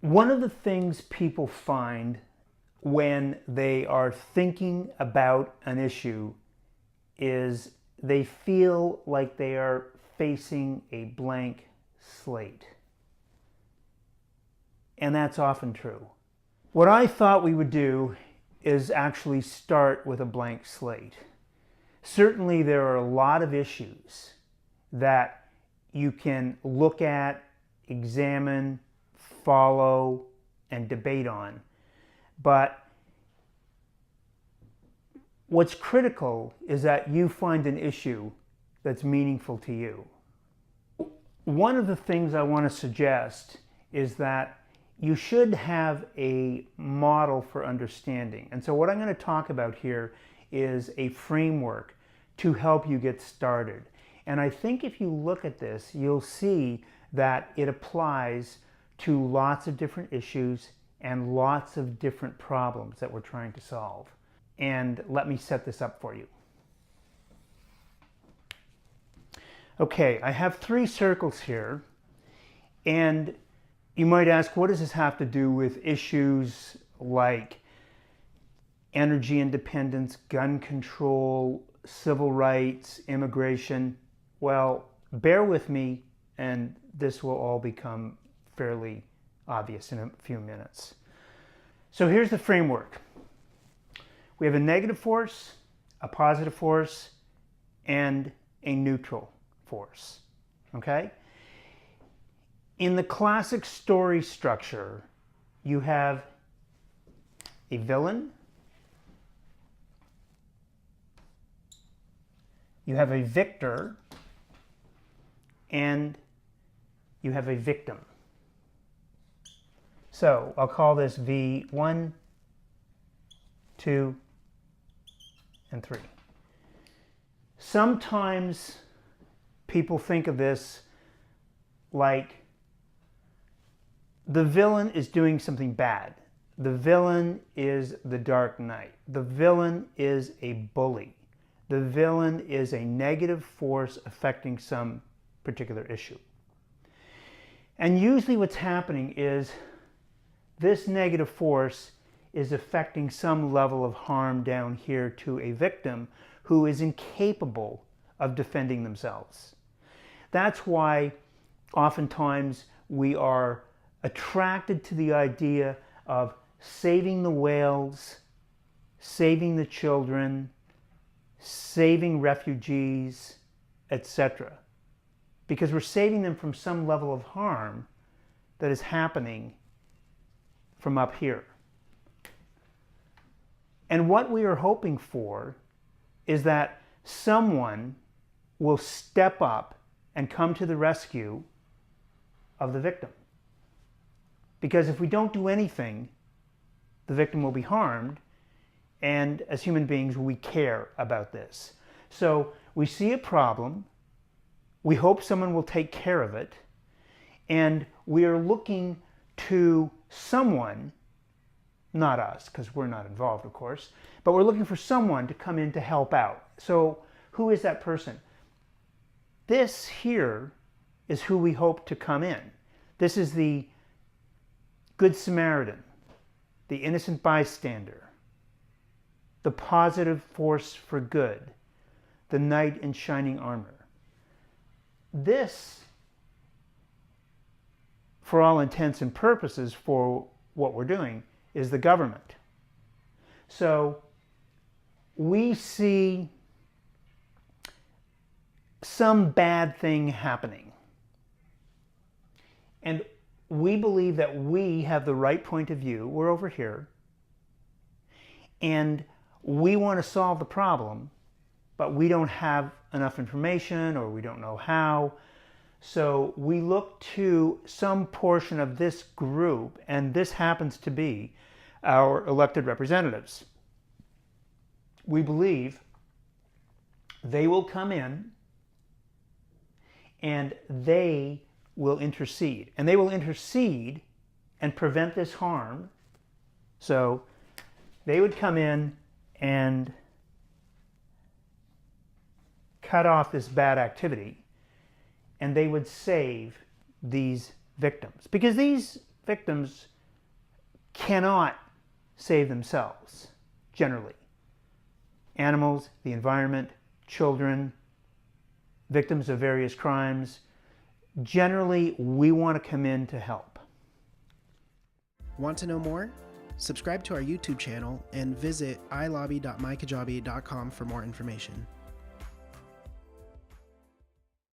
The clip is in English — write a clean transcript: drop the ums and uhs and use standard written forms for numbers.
One of the things people find when they are thinking about an issue is they feel like they are facing a blank slate. And that's often true. What I thought we would do is actually start with a blank slate. Certainly there are a lot of issues that you can look at, examine, follow, and debate on. But what's critical is that you find an issue that's meaningful to you. One of the things I want to suggest is that you should have a model for understanding. And so what I'm going to talk about here is a framework to help you get started. And I think if you look at this, you'll see that it applies to lots of different issues and lots of different problems that we're trying to solve. And let me set this up for you. Okay, I have 3 circles here, and you might ask, what does this have to do with issues like energy independence, gun control, civil rights, immigration? Well, bear with me, and this will all become fairly obvious in a few minutes. So here's the framework. We have a negative force, a positive force, and a neutral force. Okay? In the classic story structure, you have a villain, you have a victor, and you have a victim. So I'll call this V1, 2, and 3. Sometimes people think of this like the villain is doing something bad. The villain is the Dark Knight. The villain is a bully. The villain is a negative force affecting some particular issue. And usually what's happening is this negative force is affecting some level of harm down here to a victim who is incapable of defending themselves. That's why oftentimes we are attracted to the idea of saving the whales, saving the children, saving refugees, etc. Because we're saving them from some level of harm that is happening from up here. And what we are hoping for is that someone will step up and come to the rescue of the victim. Because if we don't do anything, the victim will be harmed, and as human beings, we care about this. So we see a problem, we hope someone will take care of it, and we are looking to someone, not us, because we're not involved, of course, but we're looking for someone to come in to help out. So who is that person? This here is who we hope to come in. This is the Good Samaritan, the innocent bystander, the positive force for good, the knight in shining armor. This, for all intents and purposes for what we're doing, is the government. So we see some bad thing happening. And we believe that we have the right point of view. We're over here. And we want to solve the problem, but we don't have enough information or we don't know how. So we look to some portion of this group, and this happens to be our elected representatives. We believe they will come in and they will intercede. And they will intercede and prevent this harm. So they would come in and cut off this bad activity, and they would save these victims. Because these victims cannot save themselves, generally. Animals, the environment, children, victims of various crimes. Generally, we want to come in to help. Want to know more? Subscribe to our YouTube channel and visit ilobby.mykajabi.com for more information.